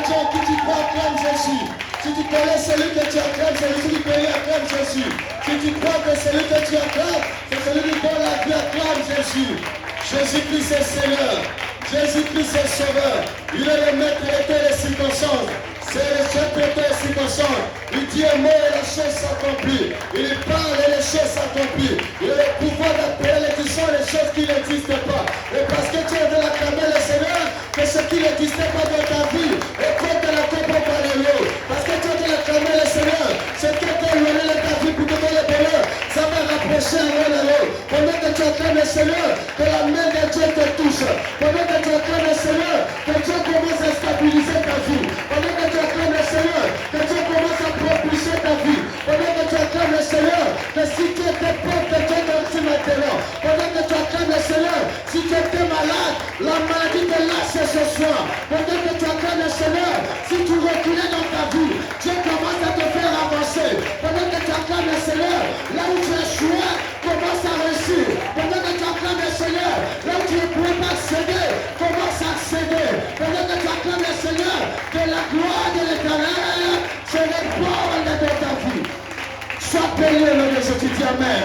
chrétien qui tu crois acclame Jésus. Si tu connais celui que tu acclames, celui qui connaît acclame Jésus. Si tu crois que celui que tu acclames, c'est celui qui donne la vie, acclame Jésus. Jésus-Christ est Seigneur. Jésus-Christ est Sauveur. Il est le maître de toutes les circonstances. C'est le chef de toutes les circonstances. Il dit un mot et la chose s'accomplit. Il parle et les choses s'accomplissent. Il a le pouvoir d'appeler l'existence les choses qui n'existent pas. Et parce que tu es de l'acclamer le Seigneur, que ce qui n'existait pas dans ta vie, et quand tu la comprends par les mots. Parce que tu es de l'acclamer le Seigneur, ce qui est éloigné de ta vie pour te donner le bonheur, ça va rapprocher un l'un à l'autre. Pendant que tu acclames le Seigneur, que la main de Dieu te touche. Pendant que tu acclames le Seigneur, que Dieu commence à stabiliser ta vie. Pendant que tu acclames le Seigneur, que Dieu commence à propulser ta vie. Pendant que tu acclames le Seigneur, que si tu étais pauvre, que Dieu te reçoit maintenant. Pendant que tu acclames le Seigneur, si tu étais malade, la maladie te lâche ce soir. Pendant que tu acclames le Seigneur, si tu reculais dans ta vie, Dieu commence à te faire avancer. Pendant que tu acclames le Seigneur, là où tu échouais, commence à réussir. Pendant que tu acclames le Seigneur, là où tu ne pouvais pas accéder, commence à accéder. Pendant que tu acclames le Seigneur, que la gloire de l'Éternel se répande dans ta vie. Sois béni au nom de Jésus, dis Amen.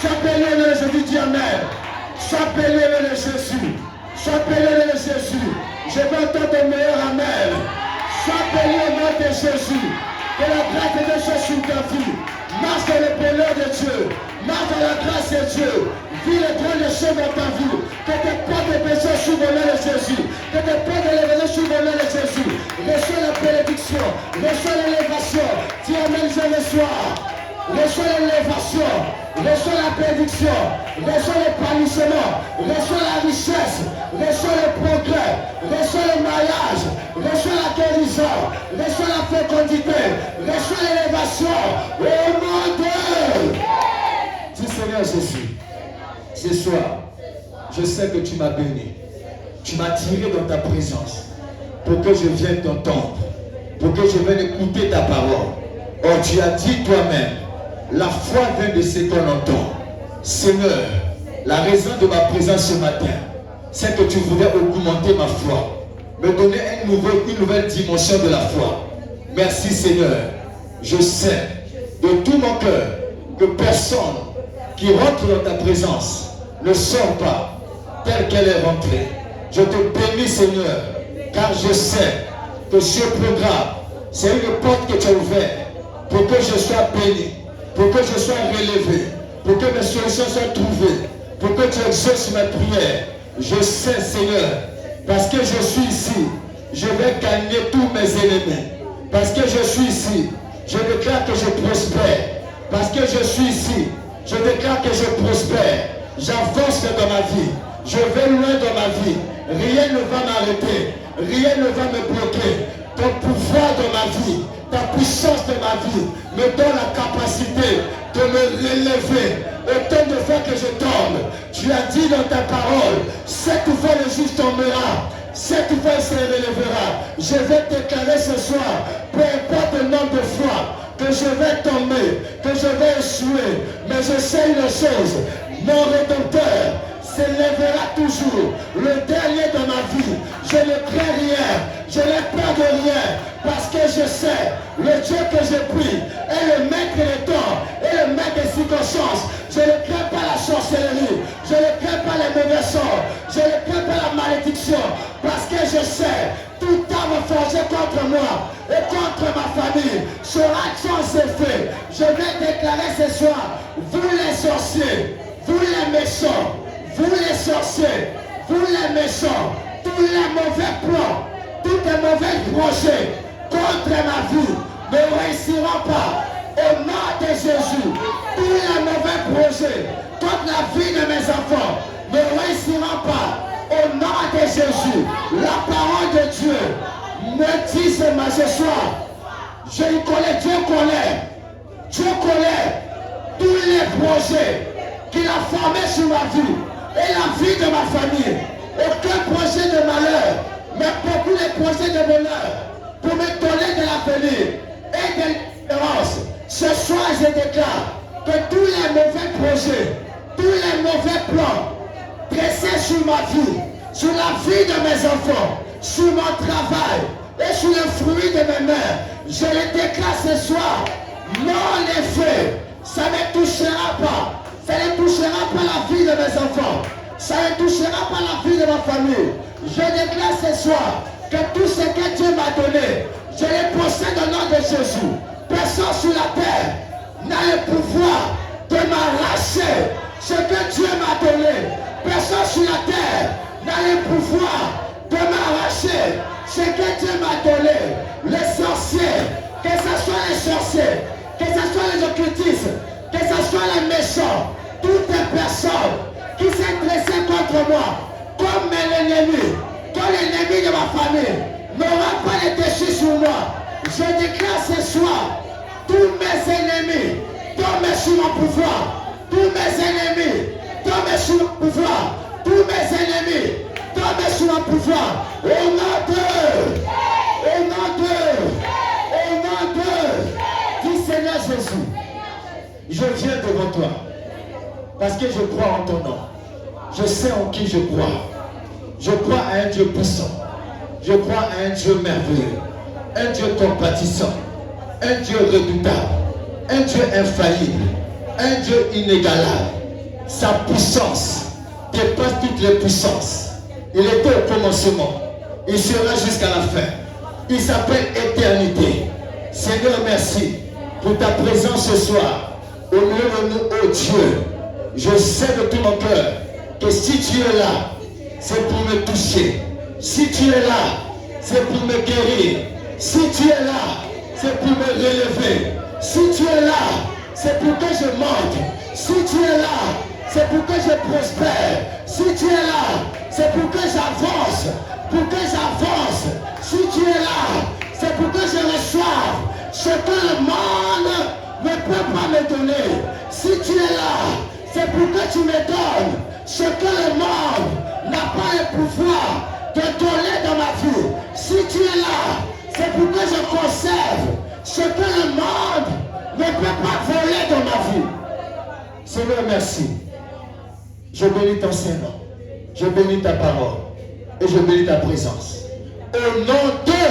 Sois béni au nom de Jésus, dis Amen. Sois béni au nom de Jésus. Sois béni au nom de Jésus. Je veux entendre de meilleur Amen. Sois béni au nom de Jésus. Que la grâce de Dieu soit sur ta vie. Marche dans le bonheur de Dieu. Marche dans la grâce de Dieu. Vis les grandes choses dans ta vie. Que tes portes de péché s'ouvrent au nom de Jésus. Que tes portes de l'événement s'ouvrent au nom de Jésus. Reçois la bénédiction. Reçois l'élévation. Dis Amen, je reçois. Reçois l'élévation. Reçois la bénédiction. Reçois l'épanouissement. Reçois la richesse. Reçois le progrès. Reçois le mariage. Reçois la guérison. Reçois la fécondité. Reçois l'élévation. Au nom de Dis Seigneur Jésus, ce soir, je sais que tu m'as béni. Tu m'as tiré dans ta présence pour que je vienne t'entendre, pour que je vienne écouter ta parole. Oh, tu as dit toi-même, la foi vient de ce qu'on entend. Seigneur, la raison de ma présence ce matin, c'est que tu voulais augmenter ma foi, me donner une nouvelle dimension de la foi. Merci Seigneur. Je sais de tout mon cœur que personne qui rentre dans ta présence ne sort pas telle qu'elle est rentrée. Je te bénis Seigneur, car je sais que ce programme, c'est une porte que tu as ouverte pour que je sois béni, pour que je sois relevé, pour que mes solutions soient trouvées, pour que tu exauces mes prières. Je sais Seigneur, parce que je suis ici, je vais gagner tous mes ennemis. Parce que je suis ici, je déclare que je prospère. Parce que je suis ici, je déclare que je prospère. J'avance dans ma vie. Je vais loin dans ma vie. Rien ne va m'arrêter. Rien ne va me bloquer. Ton pouvoir dans ma vie, ta puissance dans ma vie me donne la capacité de me relever. Autant de fois que je tombe, tu as dit dans ta parole, 7 fois le juste tombera. 7 fois il se relèvera. Je vais déclarer ce soir, peu importe le nombre de fois que je vais tomber, que je vais échouer, mais je sais une chose, mon Rédempteur s'élèvera toujours. Le dernier de ma vie, je ne crains rien, je n'ai peur de rien, parce que je sais, le Dieu que je prie est le maître des temps, et le maître des circonstances. Je ne crains pas la sorcellerie, je ne crains pas les mauvais sorts, je ne crains pas la malédiction, parce que je sais, tout arme forgée contre moi et contre ma famille sera sans effet. Je vais déclarer ce soir, vous les sorciers, vous les méchants, vous les sorciers, vous les méchants, tous les mauvais plans, tous les mauvais projets contre ma vie ne réussiront pas. Au nom de Jésus, tous les mauvais projets contre la vie de mes enfants ne réussiront pas. Au nom de Jésus, la parole de Dieu me dit ce soir, je connais, Dieu connaît tous les projets qu'il a formés sur ma vie et la vie de ma famille. Aucun projet de malheur, mais beaucoup de projets de bonheur pour me donner de l'avenir et de l'espérance. Ce soir, je déclare que tous les mauvais projets, tous les mauvais plans dressés sur ma vie, sur la vie de mes enfants, sur mon travail et sur le fruit de mes mains. Je le déclare ce soir. Non, les feux, ça ne touchera pas. Ça ne touchera pas la vie de mes enfants. Ça ne touchera pas la vie de ma famille. Je déclare ce soir que tout ce que Dieu m'a donné, je le possède au nom de Jésus. Personne sur la terre n'a le pouvoir de m'arracher ce que Dieu m'a donné. Personne sur la terre n'a le pouvoir de m'arracher ce que Dieu m'a donné. Les sorciers, que ce soit les sorciers, que ce soit les occultistes, que ce soit les méchants, toutes les personnes qui s'est dressé contre moi, comme l'ennemi, comme l'ennemi de ma famille, n'aura pas le dessus sur moi. Je déclare ce soir, tous mes ennemis tombent sur mon pouvoir. Tous mes ennemis tombent sur mon pouvoir. Tous mes ennemis tombent sur mon pouvoir. Au nom du Seigneur Jésus, je viens devant toi. Parce que je crois en ton nom. Je sais en qui je crois. Je crois à un Dieu puissant. Je crois à un Dieu merveilleux. Un Dieu compatissant. Un Dieu redoutable. Un Dieu infaillible. Un Dieu inégalable. Sa puissance dépasse toutes les puissances. Il était au commencement. Il sera jusqu'à la fin. Il s'appelle éternité. Seigneur, merci pour ta présence ce soir. Au milieu de nous, oh Dieu. Je sais de tout mon cœur que si tu es là, c'est pour me toucher. Si tu es là, c'est pour me guérir. Si tu es là, c'est pour me relever. Si tu es là, c'est pour que je monte. Si tu es là, c'est pour que je prospère. Si tu es là, c'est pour que j'avance. Pour que j'avance. Si tu es là, c'est pour que je reçoive ce que le monde ne peut pas me donner. Si tu es là, c'est pour que tu me donnes ce que le monde n'a pas le pouvoir de donner dans ma vie. Si tu es là, c'est pour que je conserve ce que le monde ne peut pas voler dans ma vie. Seigneur, merci. Je bénis ton Seigneur. Je bénis ta parole. Et je bénis ta présence. Au nom de,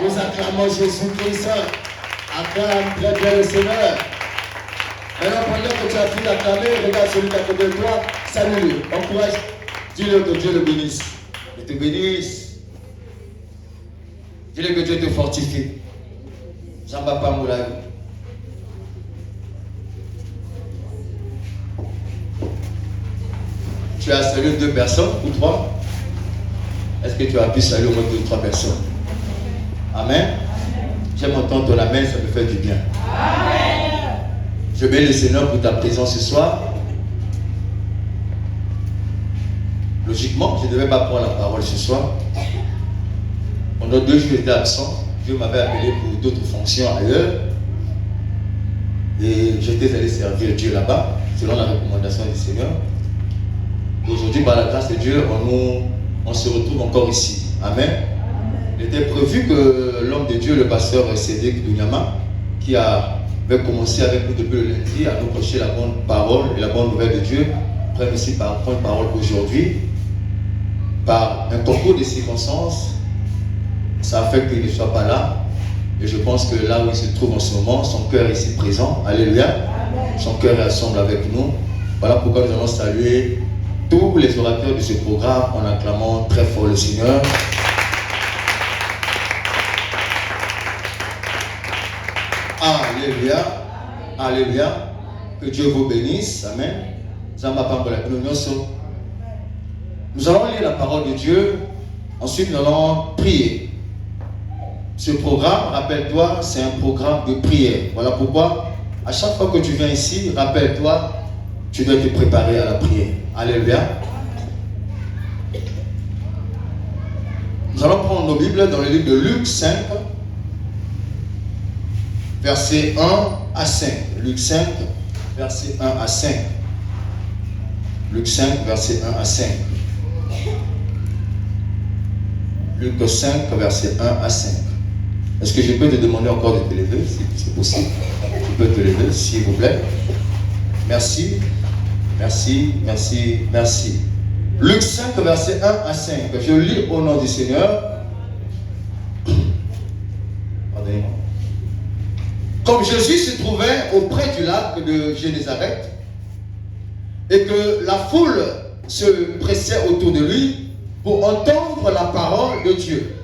nous acclamons Jésus-Christ. Acclame très bien le Seigneur. Maintenant, pendant que tu as fini d'acclamer, regarde celui qui est à côté de toi, salue-le, encourage, dis-le que Dieu le bénisse. Il te bénisse. Dis-le que Dieu te fortifie. Jean-Baptiste Moulaï. Tu as salué 2 personnes ou 3? Est-ce que tu as pu saluer au moins 2 ou 3 personnes? Amen. J'aime entendre ton amen, ça me fait du bien. Amen. Je bénis le Seigneur pour ta présence ce soir. Logiquement, je ne devais pas prendre la parole ce soir. Pendant 2 jours, j'étais absent. Dieu m'avait appelé pour d'autres fonctions ailleurs. Et j'étais allé servir Dieu là-bas, selon la recommandation du Seigneur. Aujourd'hui, par la grâce de Dieu, on se retrouve encore ici. Amen. Il était prévu que l'homme de Dieu, le pasteur Cédric Dounyama, qui avait commencé avec nous depuis le lundi à nous prêcher la bonne parole et la bonne nouvelle de Dieu, prenne aussi par prendre parole aujourd'hui. Par un concours de circonstances, ça a fait qu'il ne soit pas là. Et je pense que là où il se trouve en ce moment, son cœur est ici présent. Alléluia. Son cœur est ensemble avec nous. Voilà pourquoi nous allons saluer tous les orateurs de ce programme en acclamant très fort le Seigneur. Alléluia. Alléluia. Que Dieu vous bénisse. Amen. Nous allons lire la parole de Dieu. Ensuite, nous allons prier. Ce programme, rappelle-toi, c'est un programme de prière. Voilà pourquoi, à chaque fois que tu viens ici, rappelle-toi, tu dois te préparer à la prière. Alléluia. Nous allons prendre nos Bibles dans le livre de Luc 5, versets 1 à 5. Luc 5, versets 1 à 5. Luc 5, versets 1 à 5. Luc 5, versets 1 à 5. Est-ce que je peux te demander encore de te lever, si c'est possible? Tu peux te lever, s'il vous plaît. Merci. Merci, merci, merci. Luc 5, versets 1 à 5. Je lis au nom du Seigneur. Comme Jésus se trouvait auprès du lac de Génézareth et que la foule se pressait autour de lui pour entendre la parole de Dieu.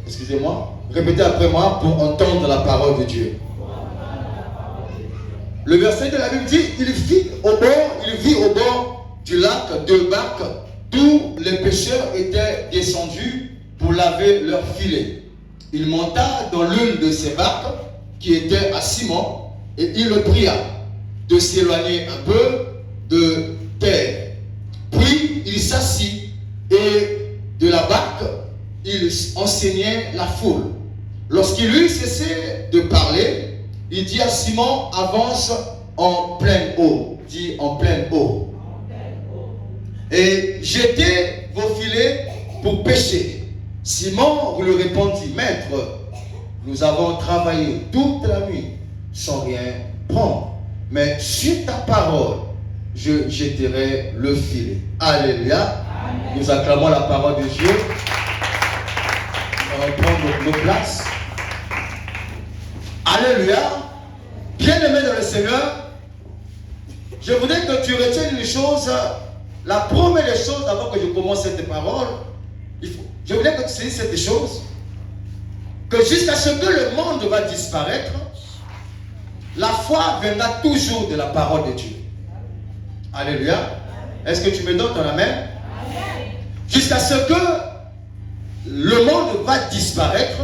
Excusez-moi, répétez après moi, pour entendre la parole de Dieu. Le verset de la Bible dit, il vit au bord du lac deux barques d'où les pêcheurs étaient descendus pour laver leurs filets. Il monta dans l'une de ces barques qui était à Simon et il le pria de s'éloigner un peu de terre. Puis il s'assit et de la barque il enseignait la foule. Lorsqu'il eut cessé de parler, il dit à Simon, avance en pleine eau. Dit en pleine eau. Et jetez vos filets pour pêcher. Simon lui répondit, maître, nous avons travaillé toute la nuit sans rien prendre. Mais sur ta parole, je jetterai le filet. Alléluia. Amen. Nous acclamons la parole de Dieu. On va prendre nos places. Alléluia. Bien-aimé dans le Seigneur, je voudrais que tu retiennes une chose. La première des choses, avant que je commence cette parole, je voudrais que tu saisisses cette chose. Que jusqu'à ce que le monde va disparaître, la foi viendra toujours de la parole de Dieu. Alléluia. Est-ce que tu me donnes ton amen? Jusqu'à ce que le monde va disparaître,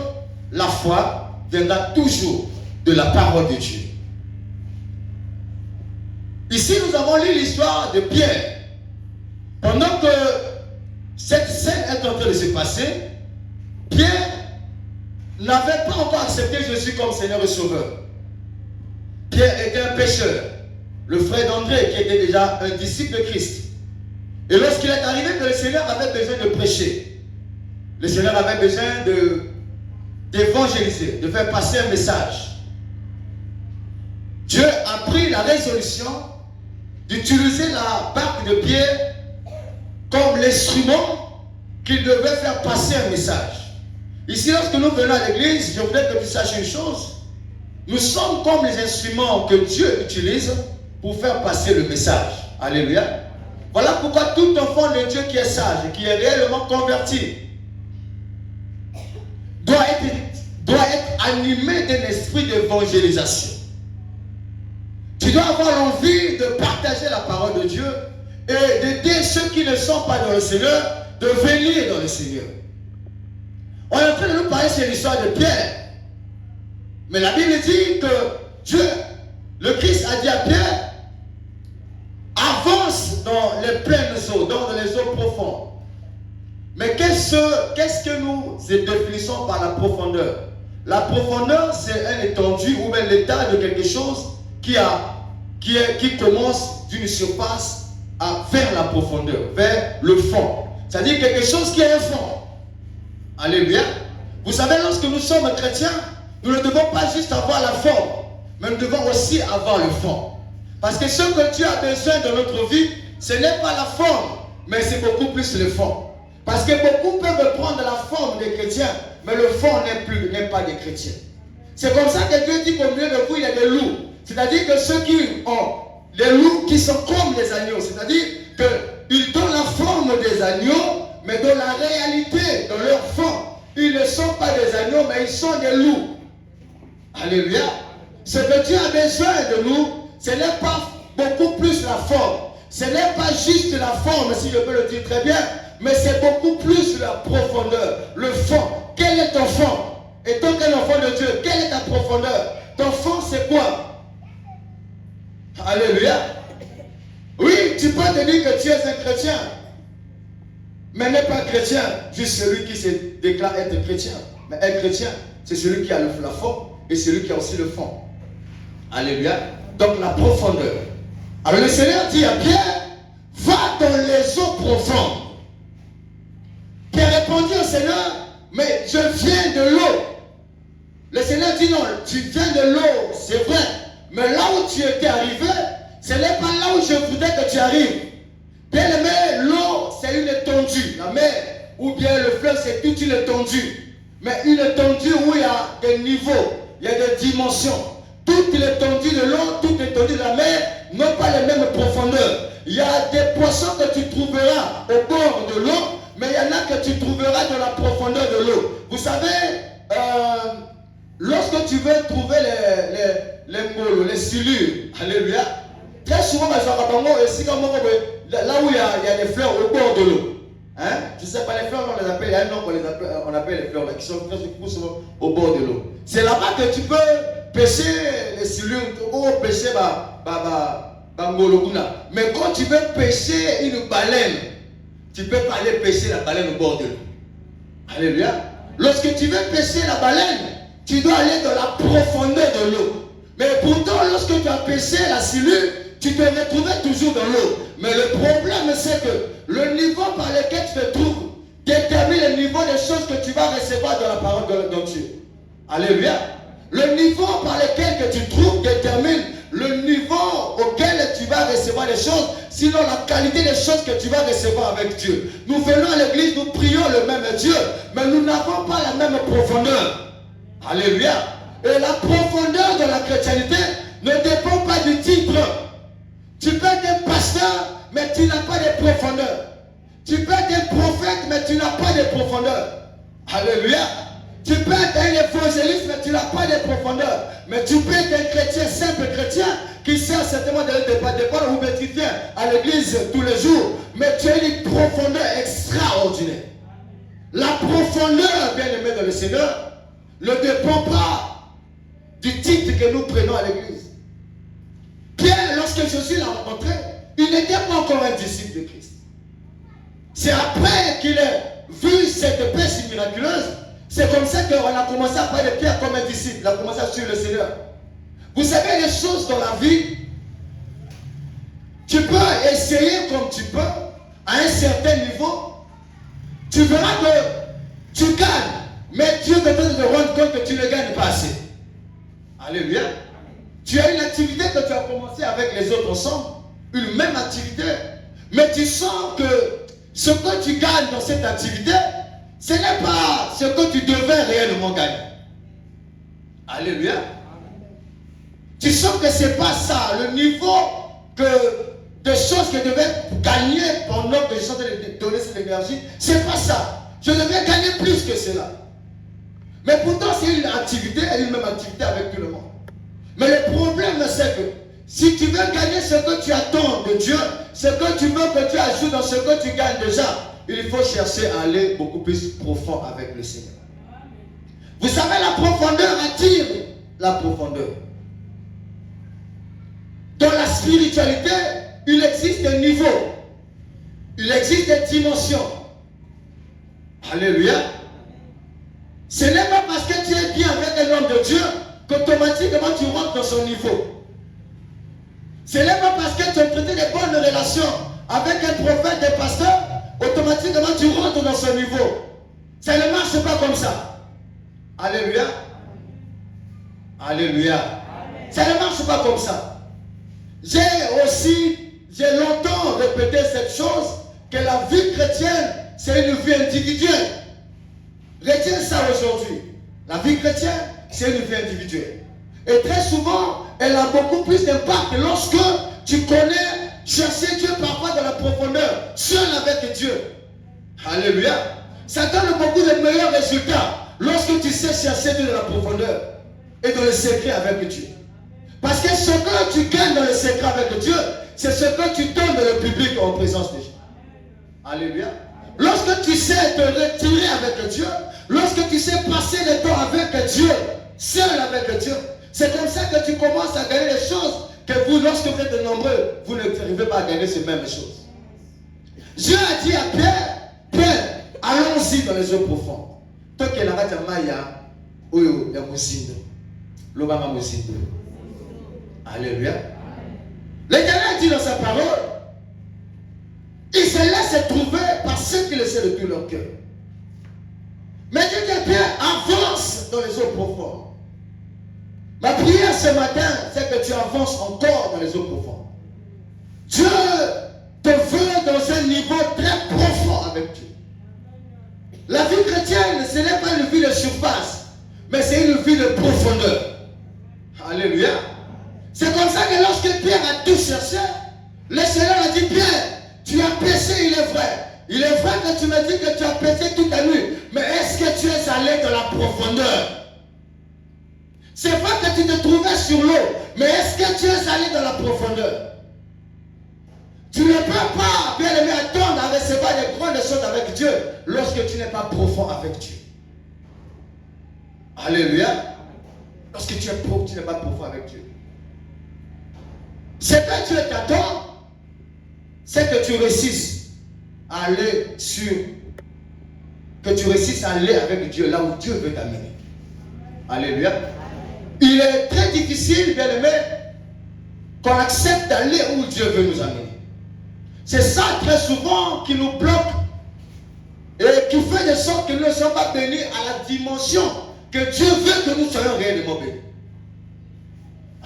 la foi viendra toujours de la parole de Dieu. Ici, nous avons lu l'histoire de Pierre. Pendant que cette scène est en train de se passer, Pierre n'avait pas encore accepté Jésus comme Seigneur et Sauveur. Pierre était un pécheur, le frère d'André qui était déjà un disciple de Christ. Et lorsqu'il est arrivé que le Seigneur avait besoin de prêcher, le Seigneur avait besoin d'évangéliser, de faire passer un message, Dieu a pris la résolution d'utiliser la barque de Pierre comme l'instrument qu'il devait faire passer un message. Ici, lorsque nous venons à l'église, je voudrais que tu saches une chose. Nous sommes comme les instruments que Dieu utilise pour faire passer le message. Alléluia. Voilà pourquoi tout enfant de Dieu qui est sage et qui est réellement converti doit être animé d'un esprit d'évangélisation. Tu dois avoir l'envie de partager la parole de Dieu et d'aider ceux qui ne sont pas dans le Seigneur de venir dans le Seigneur. On est en train de nous parler sur l'histoire de Pierre. Mais la Bible dit que Dieu, le Christ a dit à Pierre, avance dans les pleines eaux, dans les eaux profondes. Mais qu'est-ce que nous définissons par la profondeur? La profondeur, c'est un étendue ou bien l'état de quelque chose qui commence d'une surface vers la profondeur, vers le fond. C'est-à-dire quelque chose qui a un fond. Alléluia. Vous savez, lorsque nous sommes chrétiens, nous ne devons pas juste avoir la forme, mais nous devons aussi avoir le fond. Parce que ce que Dieu a besoin dans notre vie, ce n'est pas la forme, mais c'est beaucoup plus le fond. Parce que beaucoup peuvent prendre la forme des chrétiens, mais le fond n'est pas des chrétiens. C'est comme ça que Dieu dit qu'au milieu de vous, il y a des loups. C'est-à-dire que ceux qui ont les loups qui sont comme les agneaux, c'est-à-dire qu'ils donnent la forme des agneaux, mais dans la réalité, dans leur fond, ils ne sont pas des agneaux, mais ils sont des loups. Alléluia. Ce que Dieu a besoin de nous, ce n'est pas beaucoup plus la forme. Ce n'est pas juste la forme, si je peux le dire très bien, mais c'est beaucoup plus la profondeur, le fond. Quel est ton fond? Étant qu'un enfant de Dieu, quelle est ta profondeur? Ton fond, c'est quoi? Alléluia. Oui, tu peux te dire que tu es un chrétien, mais n'est pas chrétien juste celui qui se déclare être chrétien. Mais être chrétien, c'est celui qui a la forme et celui qui a aussi le fond. Alléluia. Donc la profondeur. Alors le Seigneur dit à Pierre, va dans les eaux profondes. Pierre répondit au Seigneur, mais je viens de l'eau. Le Seigneur dit non, tu viens de l'eau, c'est vrai. Mais là où tu étais arrivé, ce n'est pas là où je voudrais que tu arrives. Bien aimé, l'eau, c'est une étendue. La mer ou bien le fleuve, c'est toute une étendue. Mais une étendue où il y a des niveaux. il y a des dimensions. Toute l'étendue de l'eau, toute l'étendue de la mer n'ont pas les mêmes profondeurs. Il y a des poissons que tu trouveras au bord de l'eau, mais il y en a que tu trouveras dans la profondeur de l'eau. Vous savez, lorsque tu veux trouver les molos, les silures, alléluia, très souvent, là où il y a des fleurs au bord de l'eau. Hein? Je ne sais pas, les fleurs, on les appelle, il y a un nom on appelle les fleurs là, qui sont souvent au bord de l'eau. C'est là-bas que tu peux pêcher les silures ou pêcher Mologuna. Mais quand tu veux pêcher une baleine, tu ne peux pas aller pêcher la baleine au bord de l'eau. Alléluia. Lorsque tu veux pêcher la baleine, tu dois aller dans la profondeur de l'eau. Mais pourtant, lorsque tu as pêché la silure, tu te retrouvais toujours dans l'eau. Mais le problème, c'est que le niveau par lequel tu te trouves détermine le niveau des choses que tu vas recevoir dans la parole de Dieu. Alléluia. Le niveau par lequel que tu trouves détermine le niveau auquel tu vas recevoir les choses, sinon la qualité des choses que tu vas recevoir avec Dieu. Nous venons à l'église, nous prions le même Dieu, mais nous n'avons pas la même profondeur. Alléluia. Et la profondeur de la chrétienté ne dépend pas du titre. Tu peux être un pasteur, mais tu n'as pas de profondeur. Tu peux être un prophète, mais tu n'as pas de profondeur. Alléluia. Tu peux être un évangéliste, mais tu n'as pas de profondeur. Mais tu peux être un chrétien, simple chrétien, qui sert certainement de départ où tu viens à l'église tous les jours. Mais tu as une profondeur extraordinaire. La profondeur, bien aimé dans le Seigneur, ne dépend pas du titre que nous prenons à l'église. Pierre, lorsque Jésus l'a rencontré, il n'était pas encore un disciple de Christ. C'est après qu'il a vu cette pêche miraculeuse, c'est comme ça qu'on a commencé à parler de Pierre comme un disciple. Il a commencé à suivre le Seigneur. Vous savez, les choses dans la vie, tu peux essayer comme tu peux, à un certain niveau, tu verras que tu gagnes, mais Dieu te donne de rendre compte que tu ne gagnes pas assez. Alléluia. Tu as une activité que tu as commencé avec les autres ensemble, une même activité, mais tu sens que ce que tu gagnes dans cette activité, ce n'est pas ce que tu devais réellement gagner. Alléluia. Tu sens que ce n'est pas ça, le niveau de choses que je devais gagner pendant que je suis en train de donner cette énergie, ce n'est pas ça. Je devais gagner plus que cela. Mais pourtant, c'est une activité, une même activité avec tout le monde. Mais le problème, c'est que si tu veux gagner ce que tu attends de Dieu, ce que tu veux que Dieu ajoute dans ce que tu gagnes déjà, il faut chercher à aller beaucoup plus profond avec le Seigneur. Vous savez, la profondeur attire la profondeur. Dans la spiritualité, il existe des niveaux. Il existe des dimensions. Alléluia. Ce n'est pas parce que tu es bien avec un homme de Dieu qu'automatiquement tu rentres dans son niveau. Ce n'est pas parce que tu as traité des bonnes relations avec un prophète, des pasteurs, automatiquement tu rentres dans son niveau. Ça ne marche pas comme ça. Alléluia. Alléluia. Amen. Ça ne marche pas comme ça. J'ai longtemps répété cette chose, que la vie chrétienne, c'est une vie individuelle. Retiens ça aujourd'hui. La vie chrétienne, c'est une vie individuelle. Et très souvent, elle a beaucoup plus d'impact lorsque tu connais chercher Dieu parfois dans la profondeur, seul avec Dieu. Alléluia. Ça donne beaucoup de meilleurs résultats lorsque tu sais chercher Dieu dans la profondeur et dans le secret avec Dieu. Parce que ce que tu gagnes dans le secret avec Dieu, c'est ce que tu donnes dans le public en présence de Dieu. Alléluia. Lorsque tu sais te retirer avec Dieu, lorsque tu sais passer le temps avec Dieu, seul avec Dieu, c'est comme ça que tu commences à gagner les choses que vous, lorsque vous êtes nombreux, vous n'arrivez pas à gagner ces mêmes choses. Dieu a dit à Pierre, Pierre, allons-y dans les eaux profondes. Toi qui es là, tu as Maya, Oyo, il y a Moussindo. L'Obama Moussindo. Alléluia. L'Éternel dit dans sa parole, il se laisse trouver par ceux qui le savent de tout leur cœur. Mais Dieu dit à Pierre, avance dans les eaux profondes. Ma prière ce matin, c'est que tu avances encore dans les eaux profondes. Dieu te veut dans un niveau très profond avec Dieu. La vie chrétienne, ce n'est pas une vie de surface, mais c'est une vie de profondeur. Alléluia. C'est comme ça que lorsque Pierre a tout cherché, le Seigneur a dit, Pierre, tu as péché, il est vrai. Il est vrai que tu me dis que tu as péché toute la nuit. Mais est-ce que tu es allé dans la profondeur? C'est vrai que tu te trouvais sur l'eau. Mais est-ce que tu es allé dans la profondeur? Tu ne peux pas, bien aimé, attendre à recevoir des grandes choses avec Dieu lorsque tu n'es pas profond avec Dieu. Alléluia. Lorsque tu es pauvre, tu n'es pas profond avec Dieu. Ce que Dieu t'attend, c'est que tu réussisses à aller à aller avec Dieu là où Dieu veut t'amener. Alléluia. Il est très difficile, bien aimé, qu'on accepte d'aller où Dieu veut nous amener. C'est ça très souvent qui nous bloque et qui fait de sorte que nous ne sommes pas bénis à la dimension que Dieu veut que nous soyons réellement bénis.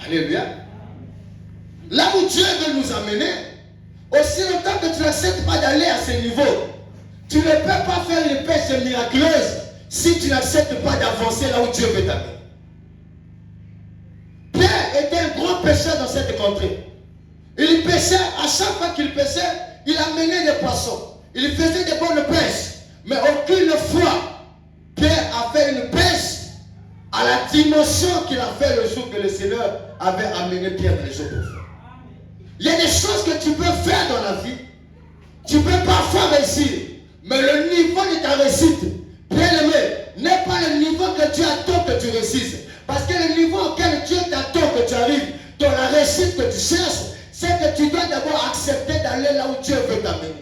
Alléluia. Là où Dieu veut nous amener, aussi longtemps que tu n'acceptes pas d'aller à ce niveau, tu ne peux pas faire une pêche miraculeuse si tu n'acceptes pas d'avancer là où Dieu veut t'amener. Pierre était un grand pêcheur dans cette contrée. Il pêchait, à chaque fois qu'il pêchait, il amenait des poissons. Il faisait des bonnes pêches. Mais aucune fois, Pierre a fait une pêche à la dimension qu'il a fait le jour que le Seigneur avait amené Pierre dans les eaux profondes. Il y a des choses que tu peux faire dans la vie. Tu peux parfois réussir. Mais le niveau de ta réussite, bien aimé, n'est pas le niveau que Dieu attend que tu réussisses. Parce que le niveau auquel Dieu t'attend que tu arrives, dans la réussite que tu cherches, c'est que tu dois d'abord accepter d'aller là où Dieu veut t'amener.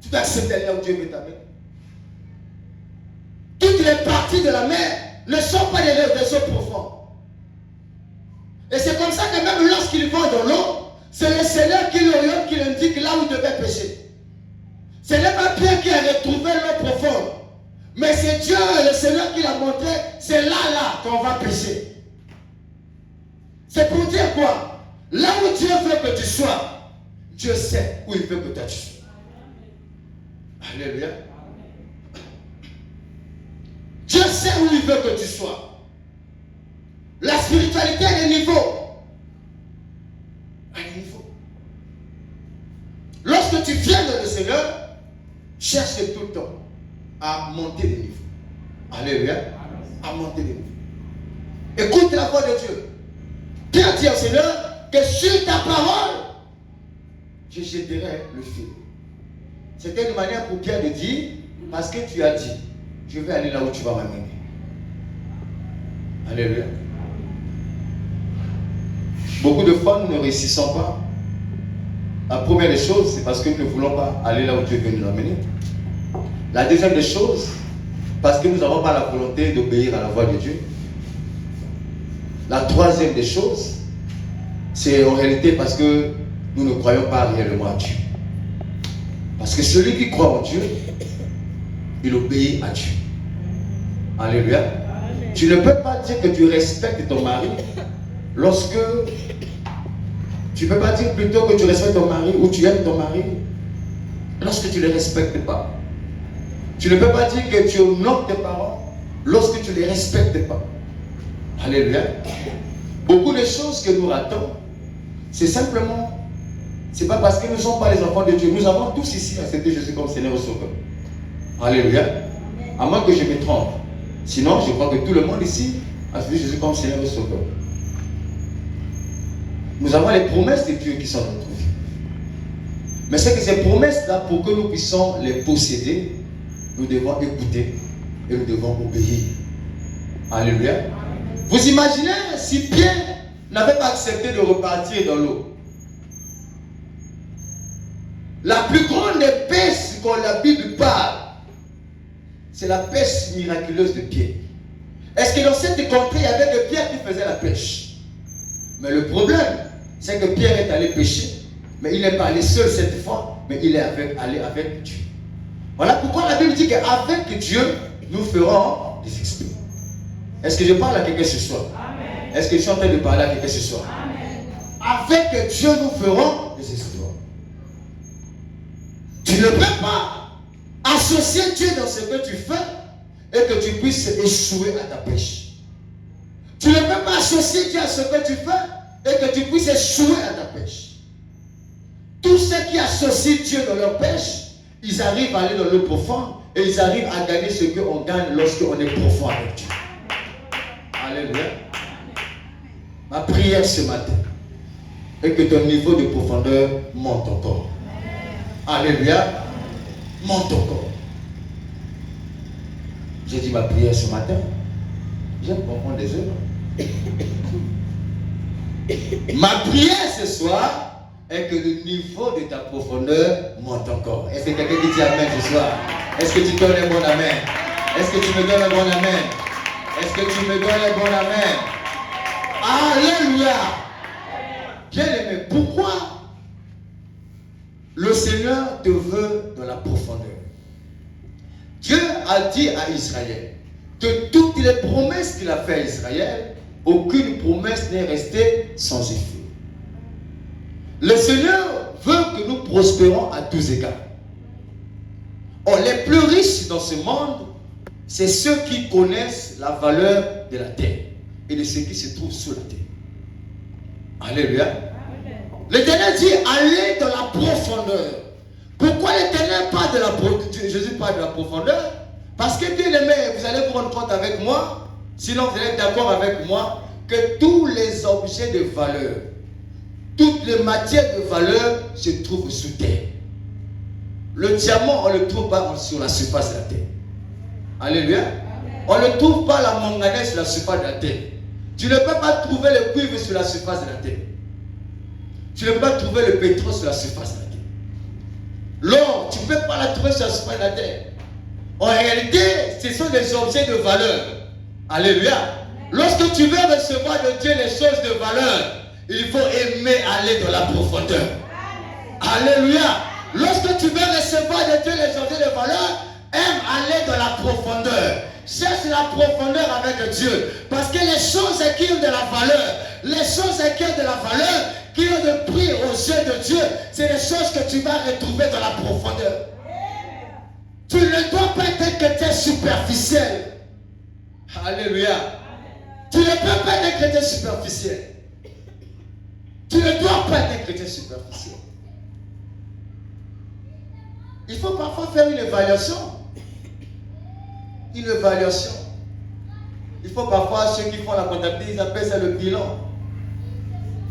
Tu dois accepter d'aller là où Dieu veut t'amener. Toutes les parties de la mer ne sont pas des eaux profondes. Et c'est comme ça que même lorsqu'ils vont dans l'eau, c'est le Seigneur qui l'oriente, qui l'indique là où il devait pêcher. Ce n'est pas Pierre qui a retrouvé l'eau profonde. Mais c'est Dieu, le Seigneur qui l'a montré, c'est là qu'on va pêcher. C'est pour dire quoi? Là où Dieu veut que tu sois, Dieu sait où il veut que tu sois. Alléluia. Dieu sait où il veut que tu sois. La spiritualité a des niveaux. Un niveau. Lorsque tu viens dans le Seigneur, cherche tout le temps à monter les niveaux. Alléluia. À monter les niveaux. Écoute la voix de Dieu. Pierre dit au Seigneur que sur ta parole, je jetterai le fil. C'était une manière pour Pierre de dire, parce que tu as dit, je vais aller là où tu vas m'amener. Alléluia. Beaucoup de fois, nous ne réussissons pas. La première des choses, c'est parce que nous ne voulons pas aller là où Dieu veut nous amener. La deuxième des choses, parce que nous n'avons pas la volonté d'obéir à la voix de Dieu. La troisième des choses, c'est en réalité parce que nous ne croyons pas réellement à Dieu. Parce que celui qui croit en Dieu, il obéit à Dieu. Alléluia. Amen. Tu ne peux pas dire que tu respectes ton mari lorsque tu ne peux pas dire plutôt que tu respectes ton mari ou tu aimes ton mari lorsque tu ne le respectes pas. Tu ne peux pas dire que tu honores tes parents lorsque tu ne les respectes pas. Alléluia. Beaucoup de choses que nous ratons, c'est simplement, c'est pas parce que nous ne sommes pas les enfants de Dieu. Nous avons tous ici accepté Jésus comme Seigneur et Sauveur. Alléluia. À moins que je me trompe. Sinon, je crois que tout le monde ici a accepté Jésus comme Seigneur et Sauveur. Nous avons les promesses de Dieu qui sont dans notre vie. Mais c'est que ces promesses-là, pour que nous puissions les posséder, nous devons écouter et nous devons obéir. Alléluia. Vous imaginez si Pierre n'avait pas accepté de repartir dans l'eau. La plus grande pêche dont la Bible parle, c'est la pêche miraculeuse de Pierre. Est-ce que dans cette contrée, il y avait que Pierre qui faisait la pêche? Mais le problème, c'est que Pierre est allé pêcher, mais il n'est pas allé seul cette fois, mais il est allé avec Dieu. Voilà pourquoi la Bible dit qu'avec Dieu, nous ferons des exploits. Est-ce que je parle à quelqu'un ce soir? Est-ce que je suis en train de parler à quelqu'un ce soir? Amen. Avec Dieu, nous ferons des exploits. Tu ne peux pas associer Dieu dans ce que tu fais et que tu puisses échouer à ta pêche. Tu ne peux pas associer Dieu à ce que tu fais et que tu puisses échouer à ta pêche. Tous ceux qui associent Dieu dans leur pêche, ils arrivent à aller dans l'eau profonde et ils arrivent à gagner ce qu'on gagne lorsqu'on est profond avec Dieu. Alléluia. Ma prière ce matin est que ton niveau de profondeur monte encore. Alléluia. Monte encore. J'ai dit ma prière ce matin. J'aime comprendre les œuvres. Ma prière ce soir est que le niveau de ta profondeur monte encore. Est-ce que quelqu'un qui dit amen ce soir? Est-ce que tu donnes un bon amen? Est-ce que tu me donnes un bon amen? Est-ce que tu me donnes un bon amen? Alléluia. Bien aimé, pourquoi le Seigneur te veut dans la profondeur? Dieu a dit à Israël que toutes les promesses qu'il a faites à Israël, aucune promesse n'est restée sans effet. Le Seigneur veut que nous prospérons à tous égards. Or, les plus riches dans ce monde, c'est ceux qui connaissent la valeur de la terre et de ce qui se trouve sous la terre. Alléluia. L'Éternel dit, allez dans la profondeur. Pourquoi l'Éternel parle de la profondeur? Jésus parle de la profondeur. Parce que, bien aimé, vous allez vous rendre compte avec moi, sinon vous allez être d'accord avec moi, que tous les objets de valeur, toutes les matières de valeur se trouvent sous terre. Le diamant, on ne le trouve pas sur la surface de la terre. Alléluia. On ne trouve pas la manganèse sur la surface de la terre. Tu ne peux pas trouver le cuivre sur la surface de la terre. Tu ne peux pas trouver le pétrole sur la surface de la terre. L'or, tu ne peux pas la trouver sur la surface de la terre. En réalité, ce sont des objets de valeur. Alléluia. Lorsque tu veux recevoir de Dieu les choses de valeur, il faut aimer aller dans la profondeur. Alléluia. Lorsque tu veux recevoir de Dieu les objets de valeur, aime aller dans la profondeur. Cherche la profondeur avec Dieu. Parce que les choses qui ont de la valeur, les choses qui ont de la valeur, qui ont de prix aux yeux de Dieu, c'est les choses que tu vas retrouver dans la profondeur. Tu ne dois pas être chrétien superficiel. Alléluia. Tu ne peux pas être chrétien superficiel. Tu ne dois pas être chrétien superficiel. Il faut parfois faire une évaluation. Une évaluation. Il faut parfois, ceux qui font la comptabilité, ils appellent ça le bilan.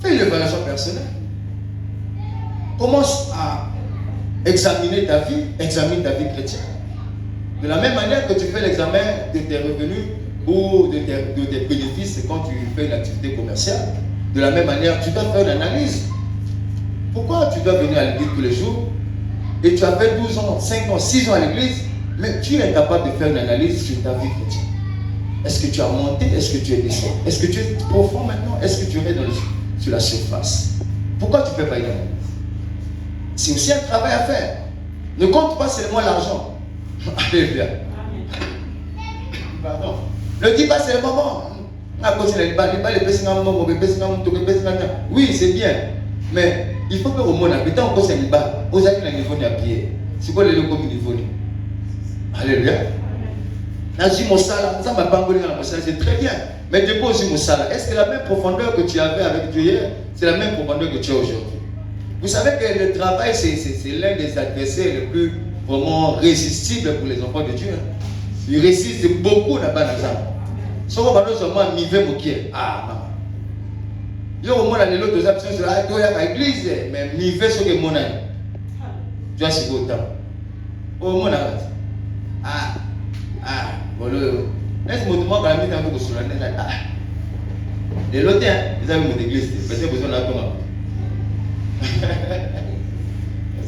Fais une évaluation personnelle. Commence à examiner ta vie, examine ta vie chrétienne. De la même manière que tu fais l'examen de tes revenus ou de tes bénéfices quand tu fais une activité commerciale, de la même manière, tu dois faire une analyse. Pourquoi tu dois venir à l'église tous les jours et tu as fait 12 ans, 5 ans, 6 ans à l'église, mais tu es incapable de faire une analyse sur ta vie chrétienne? Est-ce que tu as monté? Est-ce que tu es descendu? Est-ce que tu es profond maintenant? Est-ce que tu es sur la surface? Pourquoi tu ne fais pas une analyse? C'est aussi un travail à faire. Ne compte pas seulement l'argent. Alléluia. Pardon. Ne dis pas seulement oui, c'est bien. Mais il faut que au monde habite en cause de bas. Aux amis, il faut pied. C'est quoi le comme il faut. Alléluia. C'est très bien. Mais dépose mon salaire. Est-ce que la même profondeur que tu avais avec Dieu hier, c'est la même profondeur que tu as aujourd'hui? Vous savez que le travail, c'est l'un des adversaires les plus vraiment résistibles pour les enfants de Dieu. Ils résistent beaucoup là-bas dans ça. Sauf que nous sommes arrivés au pied. Ah, maman. Il y a au moins les autres options sur l'église, mais arrivé sur le monde. Tu as ce beau temps. Au monde, voilà. Est-ce que vous demandez à la mise en place sur la net? Les autres, ils avaient mon église. Peut-être besoin de la tombe.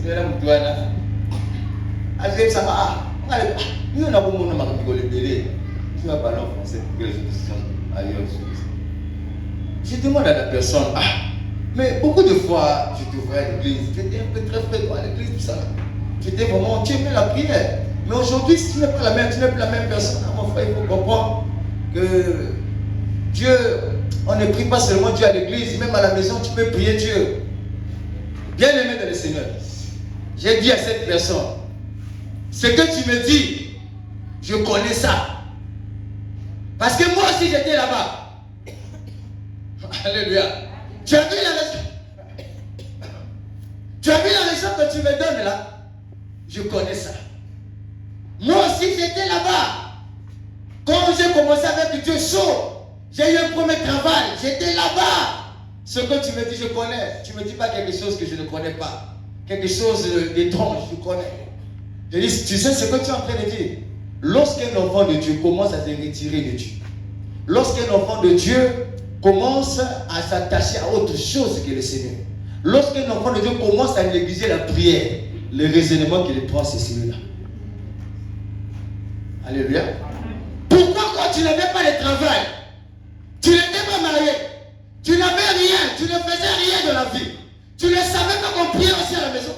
C'est là où tu es là. Ça va. Nous, on a beaucoup de gens qui ont les tu vas parler en français pour que les autres sont ailleurs. Je demande à la personne, mais beaucoup de fois, je te vois à l'église, tu étais un peu très frais à l'église, tout ça. Tu étais vraiment, tu aimais la prière. Mais aujourd'hui, si tu n'es pas la même, tu n'es plus la même personne, mon frère, il faut comprendre que Dieu, on ne prie pas seulement Dieu à l'église, même à la maison, tu peux prier Dieu. Bien aimé dans le Seigneur, j'ai dit à cette personne, ce que tu me dis, je connais ça. Parce que moi aussi j'étais là-bas. Alléluia. Tu as vu la leçon? Tu as vu la leçon que tu me donnes là? Je connais ça. Moi aussi j'étais là-bas. Quand j'ai commencé avec Dieu chaud, j'ai eu un premier travail. J'étais là-bas. Ce que tu me dis, je connais. Tu ne me dis pas quelque chose que je ne connais pas. Quelque chose d'étrange, je connais. Je dis, tu sais ce que tu es en train de dire? Lorsqu'un enfant de Dieu commence à se retirer de Dieu, lorsqu'un enfant de Dieu commence à s'attacher à autre chose que le Seigneur, lorsqu'un enfant de Dieu commence à négliger la prière, le raisonnement qu'il prend, c'est celui-là. Alléluia. Pourquoi quand tu n'avais pas de travail, tu n'étais pas marié, tu n'avais rien, tu ne faisais rien de la vie, tu ne savais pas qu'on priait aussi à la maison?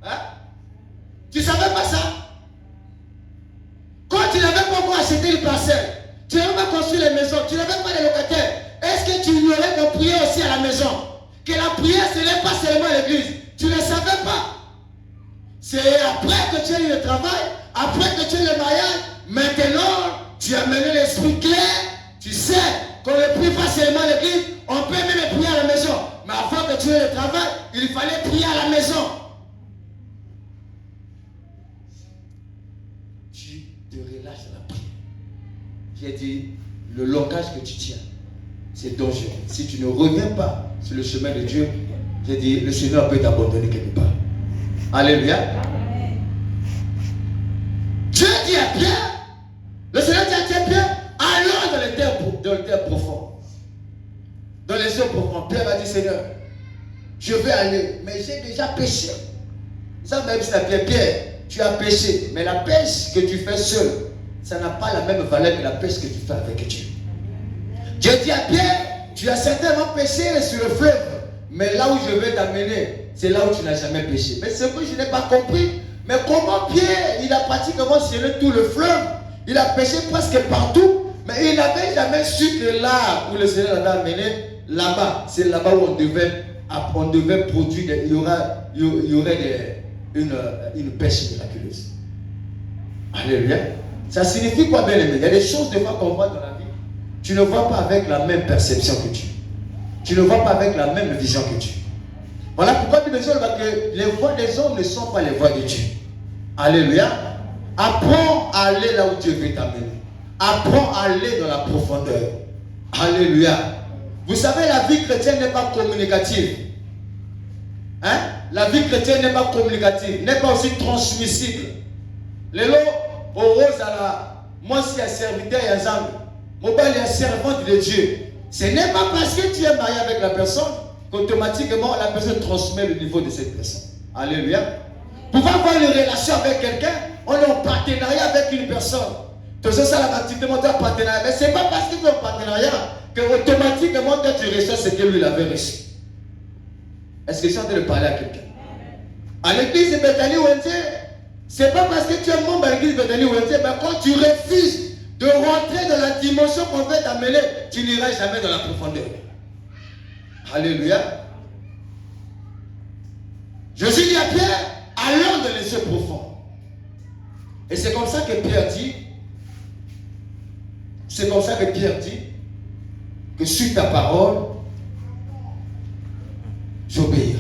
Hein? Tu ne savais pas ça? Quand tu n'avais pas encore acheté une parcelle, tu n'avais pas construit les maisons, tu n'avais pas de locataires, est-ce que tu ignorais qu'on priait aussi à la maison? Que la prière, ce n'est pas seulement à l'église. Tu ne savais pas. C'est après que tu as eu le travail, après que tu as eu le mariage, maintenant, tu as mené l'esprit clair, tu sais qu'on ne prie pas seulement à l'église, on peut même prier à la maison. Mais avant que tu aies le travail, il fallait prier à la maison. Tu te relâches dans la prière. J'ai dit, le langage que tu tiens, c'est dangereux. Si tu ne reviens pas sur le chemin de Dieu, j'ai dit, le Seigneur peut t'abandonner quelque part. Alléluia. Dieu dit à Pierre, le Seigneur dit à Pierre, allons dans les terres profondes. Dans les eaux profondes. Pierre va dire, Seigneur, je vais aller, mais j'ai déjà péché. Ça même c'est Pierre, Pierre, tu as péché, mais la pêche que tu fais seul, ça n'a pas la même valeur que la pêche que tu fais avec Dieu. Dieu dit à Pierre, tu as certainement péché sur le fleuve, mais là où je vais t'amener, c'est là où tu n'as jamais péché. Mais ce que je n'ai pas compris, mais comment Pierre, il a pratiquement sillonné tout le fleuve, il a péché presque partout, mais il n'avait jamais su que là où le Seigneur l'avait amené, là-bas, c'est là-bas où on devait produire, il y aurait une pêche miraculeuse. Alléluia. Ça signifie quoi, bien aimé? Il y a des choses de fois qu'on voit dans la vie, tu ne vois pas avec la même perception que Dieu. Tu ne vois pas avec la même vision que Dieu. Voilà pourquoi Bible dit que les voies des hommes ne sont pas les voies de Dieu. Alléluia. Apprends à aller là où Dieu veut t'amener. Apprends à aller dans la profondeur. Alléluia. Vous savez, la vie chrétienne n'est pas communicative. Hein? La vie chrétienne n'est pas communicative, n'est pas aussi transmissible. Les lots, au rose à la, moi si un serviteur et un zang, moi je suis servante de Dieu. Ce n'est pas parce que tu es marié avec la personne qu'automatiquement la personne transmet le niveau de cette personne. Alléluia. Pour avoir une relation avec quelqu'un, on est en partenariat avec une personne. Tout ça, la activité de partenariat. Mais ce n'est pas parce que tu es en partenariat qu'automatiquement tu reçois ce que lui il avait reçu. Est-ce que je suis en train de parler à quelqu'un? À l'église de Bethany Wednesday, ce n'est pas parce que tu es membre de l'église de Bethany Wednesday, mais quand tu refuses de rentrer dans la dimension qu'on veut t'amener, tu n'iras jamais dans la profondeur. Alléluia. Jésus dit à Pierre, allons dans les cieux profonds. Et c'est comme ça que Pierre dit, que sur ta parole, j'obéirai.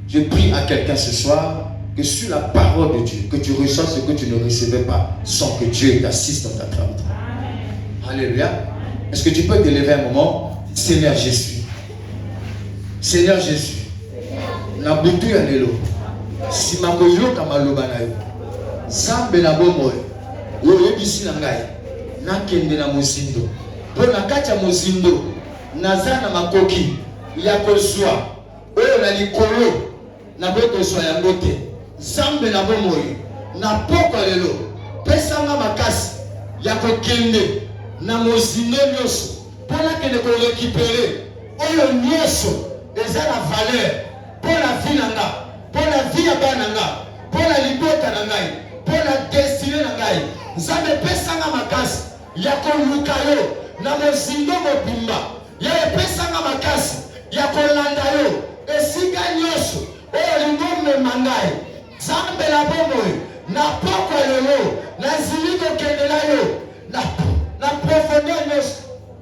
Je prie à quelqu'un ce soir que sur la parole de Dieu, que tu reçois ce que tu ne recevais pas sans que Dieu t'assiste dans ta travail. Alléluia. Est-ce que tu peux te lever un moment? Seigneur Jésus. Seigneur Jésus. Nabutu ya lelo. Si makoyo kamaloba na yo. Zambe na bomoy. Oyo bisi na ngai. Nakende na mozindo. Po na kati ya mozindo. Naza na makoki ya kozwa. Oyo na likolo na boto zwa yango te. Zambe na bomoy. Na poko lelo. Pesanga makasi ya kokende na mozindo nyonso. Pona kende ko récupérer oyo nyonso eza na valeur pour la vie na nga, pour la vie ya bana nga, pour la libota na ngai, pour la destinée na ngai. Nzambe pesanga makasi ya koluka yo na mozindo mobimba. Ya pesanga makasi ya kolanda yo esika nyonso oyo lingomema ngai. Nzambe na bomoi na poko lelo nazili kokendela yo na profondeur nyonso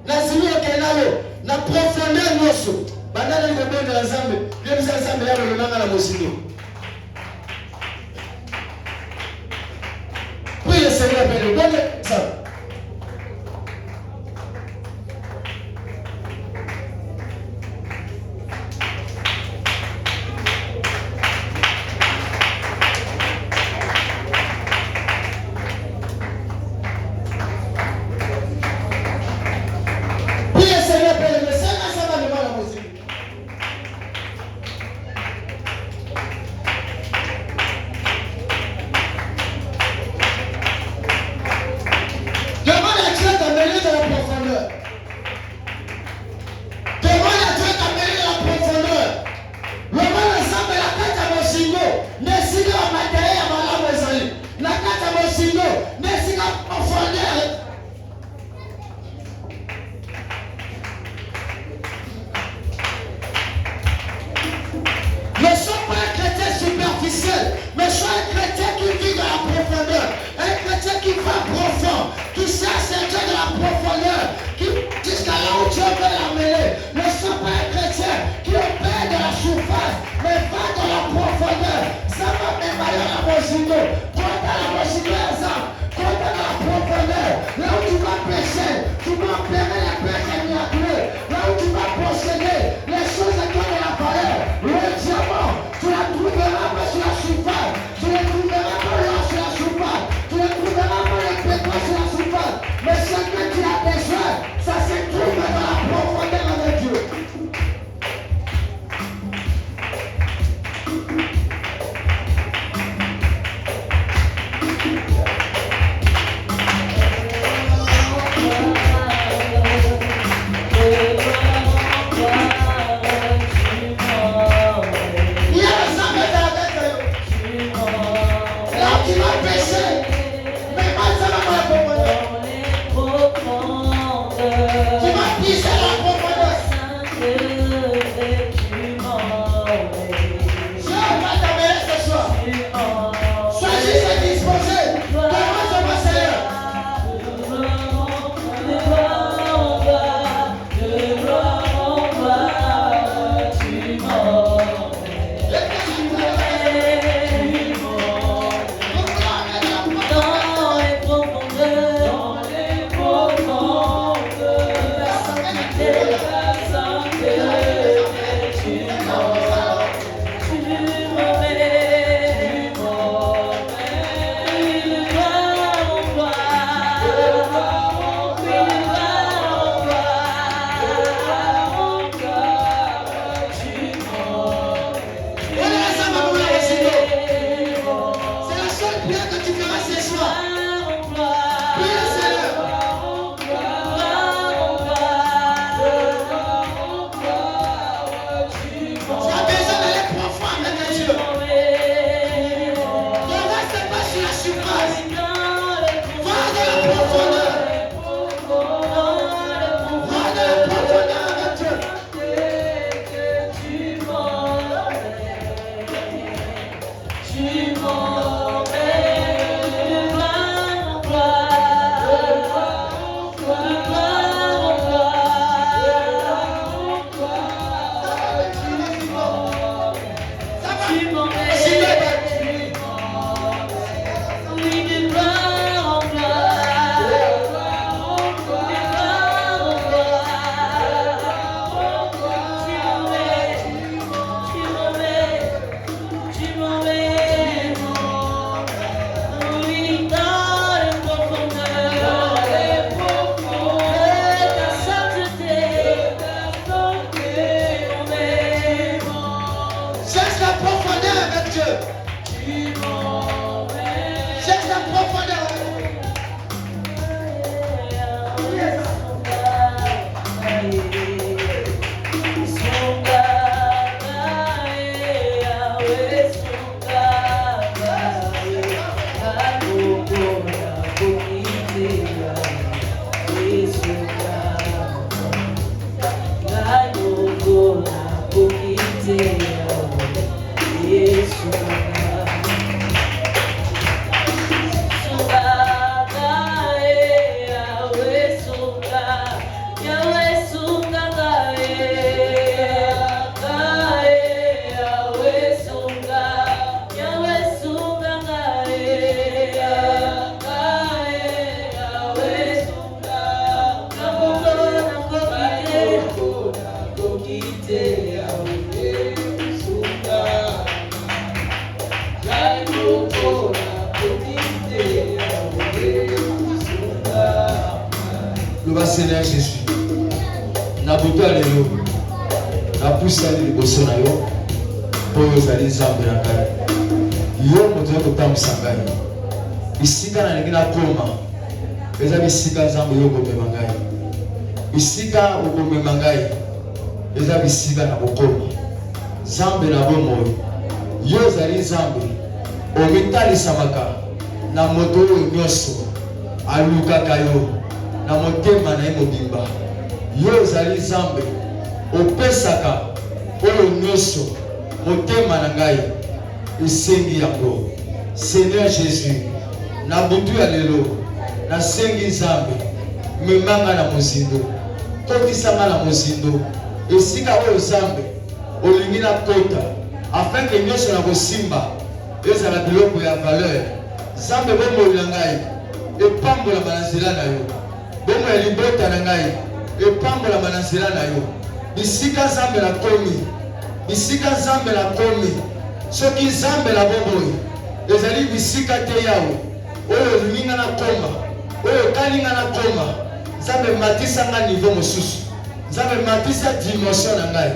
nazili kokendela yo la zambe. Bien ça zambe ya le nanga la mosindo. Prie le Seigneur Père. Donne ça. loba Seigneur Jésus na buto lelo na pusa liboso na yo oyo ozali nzambe na ngai yo moto ya kotambusa ngai bisika nalingi nakoma eza bisika nzambe yo okomema ngai bisika okomema ngai eza bisika na kokoma nzambe na bomoi yo ozali nzambe omitalisamaka na moto oyo nyonso alukaka yo na motema na ye mobimba yo ozali nzambe opesaka oyo nyonso motema na ngai esengi yango. Seigneur Jésus na butu ya lelo nasengi nzambe memanga na mozindo kotisanga na mozindo esika oyo nzambe olingi na kota afin que nyonso na kosimba ezala biloko ya valeur. Nzambe bomoi na ngai epambolama na nzela na yo, bomoi ya libota na ngai epambolama na nzela na yo. Bisika nzambe na komi, bisika nzambe na komi, soki nzambe na bomoi ezali bisika te yawe oyo olinga na koma, oyo kalinga na koma, nzambe matisa nga niveau mosusu, nzambe matisa dimension na ngai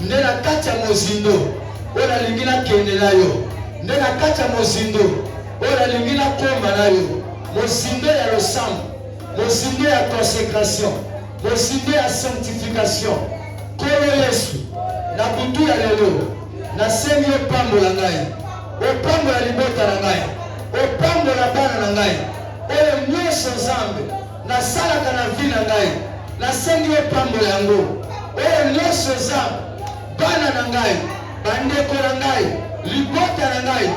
nde na kati ya mozindo oyo nalingi nakende na yo, nde na kati ya mozindo oyo nalingi nakoma na yo, mozindo ya losambo, mozindo ya consécration, mozindo ya sanctification. Kolo Yesu na butu ya lelo nasengi opambola ngai, opambola libota na ngai, opambola bana na ngai oyo nyonso nzambe nasalaka na vi na ngai, nasengi opambola yango oyo nyonso nzambe bana na ngai, bandeko na ngai, libota na ngai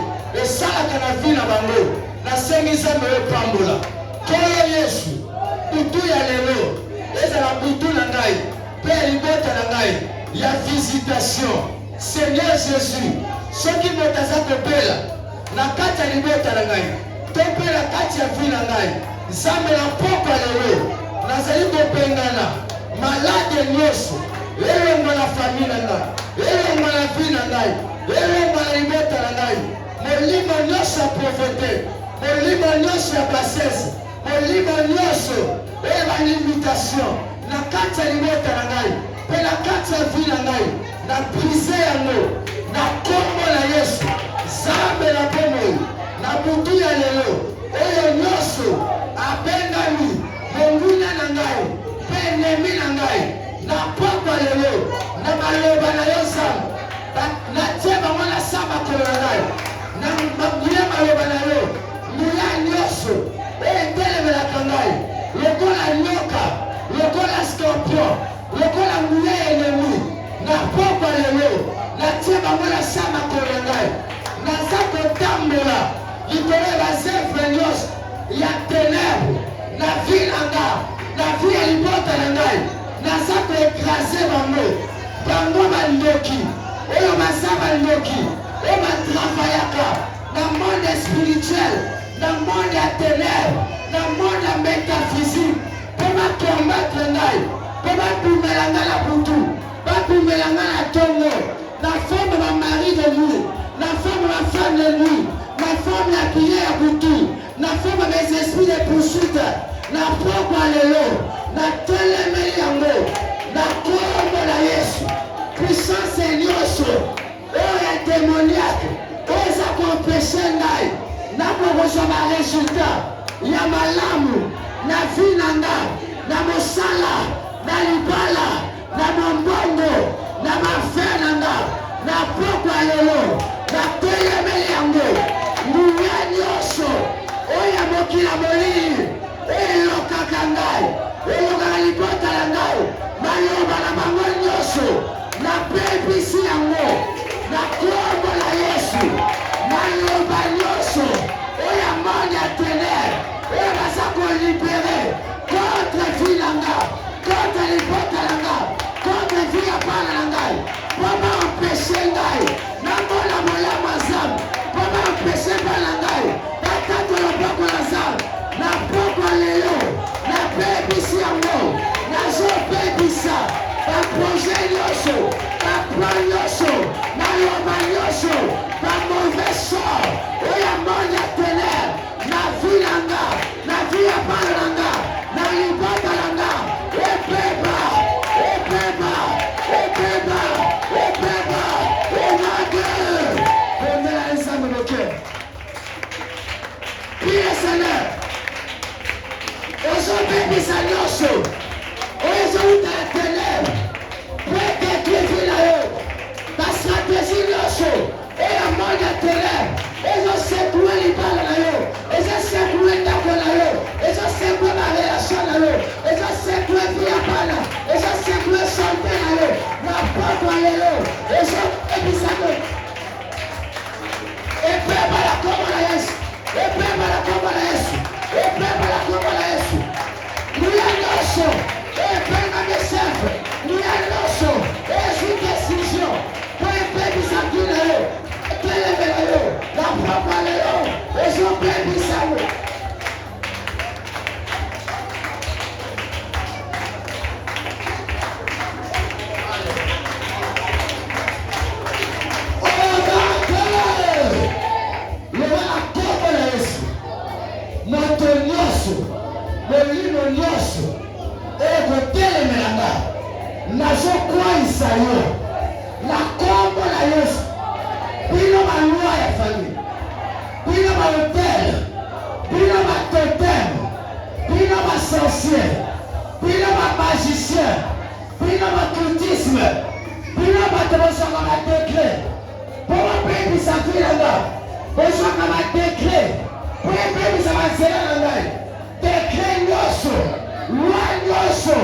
esalaka na vi na bango, nasengi nzambe opambola. Kolo Yesu butu ya lelo ezala butu na ngai pe libota na ngai ya visitation. Seigneur Jésus soki moto aza kopela na kati ya libota na ngai to mpe na kati ya vi na ngai, nzambe na pokwa lelo nazali kopengana malade nyonso elongo na fami na ngai, elongo na vi na ngai, elongo na libota na ngai, molimo nyonso ya profete, molimo nyonso ya basese, molimo nyonso oyo balimitation na kati ya libota na ngai mpe na kati ya vi na ngai, na brise yango na kombo na Yesu. Nzambe na bomoi na butu ya lelo oyo nyonso abengami monguna na ngai mpe enemi na ngai, na pokwa lelo na maloba na yo nzambe natie bango na sa makolo na ngai, na nguya maloba na yo nguya nyonso oyo etelemelaka ngai lokola nyoka, lokola scorpion, lokola nguya ya enemi, na pokwa lelo natie bango na sa makolo na ngai, naza kotambola likolo ya bazevre nyonso ya ténèbre na vi na nga, na vi ya libota na ngai, naza koekrase bango, bango bandoki oyo baza bandoki oyo batravaillaka na monde spirituel, na monde ya ténèbre, na monde ya métaphysique mpo bakombatre ngai, mpo babumela ngai na butu, babumela ngai na tongo, na forme ma mari de nuit, na forme ma femme de nuit, na forme ya prière ya butu, na forme mes esprits de poursuite, na pokwa lelo na telemeli yango na kombo na Yesu. Puissance nyonso oyo ya démoniaque oyo eza koempeshe ngai nakokozwa baresultat ya malamu na vi na nga, na mosala, na libala, na mombongo, na mafer na nga, na pokwa lelo na telemeli yango. Nguya nyonso oyo ya mokila molili oyo elokaka ngai, elokaka libota na ngai, maloba na bango nyonso na pepisi yango na kombo na Yesu. Maloba nyonso oyo ya monde ya ténèbre oyo baza kolibere contre vi na nga, contre libota na nga, contre vi ya bana na ngai, mpo baempeshe ngai namona molamu ya Nzambe, mpo baempeshe bana ngai batata loboko na Nzambe, na pokwa lelo napebisi yango, nazopebisa baproje nyonso, baplan Prie le Seigneur. Ozobebisa nyonso. Ozouta la ténèbre. Pour détruire la yo. Ta stratégie nyonso. Et la mort de ténèbre. Ezosepoué libala na yo. Ezosepoué ndako na yo. Ezosepoué ma relation na yo. Ezosepoué vie ya bana. Ezosepoué santé na yo. Na pokwa lelo. Ezobebisa yo. Ebeba la kombo na Yesu. Ebeba la kombo na Yesu. Ebeba la kombo na Yesu. Nuya nyonso. Ebeba mesefe. Nuya nyonso. Ezu décision. Po ebebisa ki na yo. Ekelebe na yo. Na pokwa lelo. Ezobebisa yo. Molimo nyonso ekotelemela nazokwayisa yo na kombo na Yesu. Bino balwa ya famille, bino bahotel, bino batotem, bino basorcier, bino bamagicien, bino bacultisme, bino bato bozwaka badekre mpo bapebisa filanga, bozwaka badekre mpo epebisa banzela na ngai. Dekret nyonso, loi nyonso,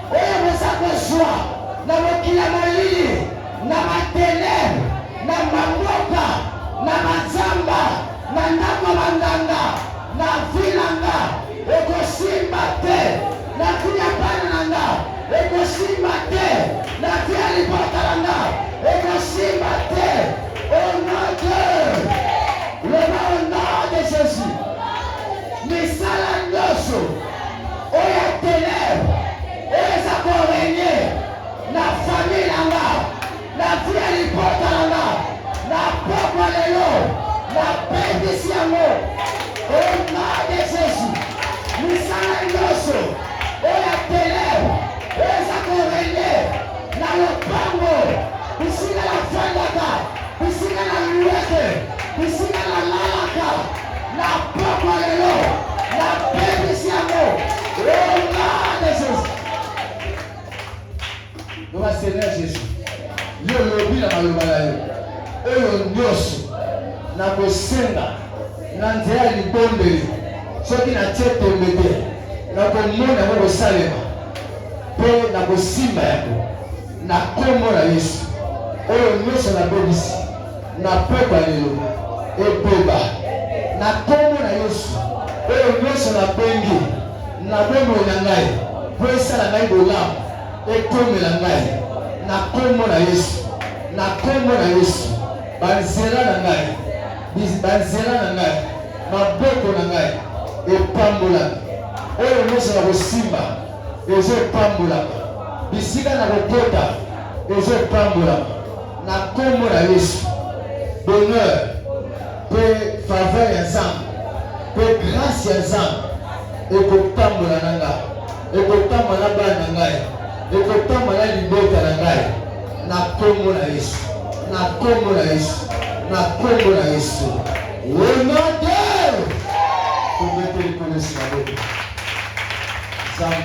oyo boza kozwa na mokili ya molili, na batelere, na bamboka, na banzamba, na ndako ya banganga, na vilanga, ekosimba te, na vi ya bana na nga, ekosimba te, na vi ya libota na nga, ekosimba te, au nom de, au nom de Jésus. Misala nyonso oya ténèbre eza korenye na famille na nga, na vie ya libota na nga, na pokwa lelo napebisi yango au nom de Jésus. Misala nyonso oya ténèbre eza korenye na lopango bisika nafandaka, bisika naluweke, bisika nalalaka, na pokwa lelo na pebisi yango au nom de Jésus. Loba Seigneur Jésus, yo lobi na maloba na yo oyo nyonso na kosenga na nzela ya libondeli soki natie tembe te na komona yango kosalema mpe na kosimba yango na kombo na Yesu. Oyo nyonso nabebisi na pokwa lelo ebeba na kombo na Yesu. Oyo nyonso nabengi na bomoi na ngai mpo esala ngai bolamu ekomela ngai na kombo na Yesu. Na kombo na Yesu banzela na ngai, banzela na ngai, maboko na ngai epambolaka. Oyo nyonso na kosimba ezopambolaka, bisika na kokota ezopambolaka na kombo na Yesu. Bonheur mpe faveur ya Nzambe mpe grâce ya Nzambe ekotambola na ngai, ekotambola na bana na ngai, ekotambola na libota na ngai na kombo na Yesu, na kombo na Yesu, na kombo na Yesu. Au nom de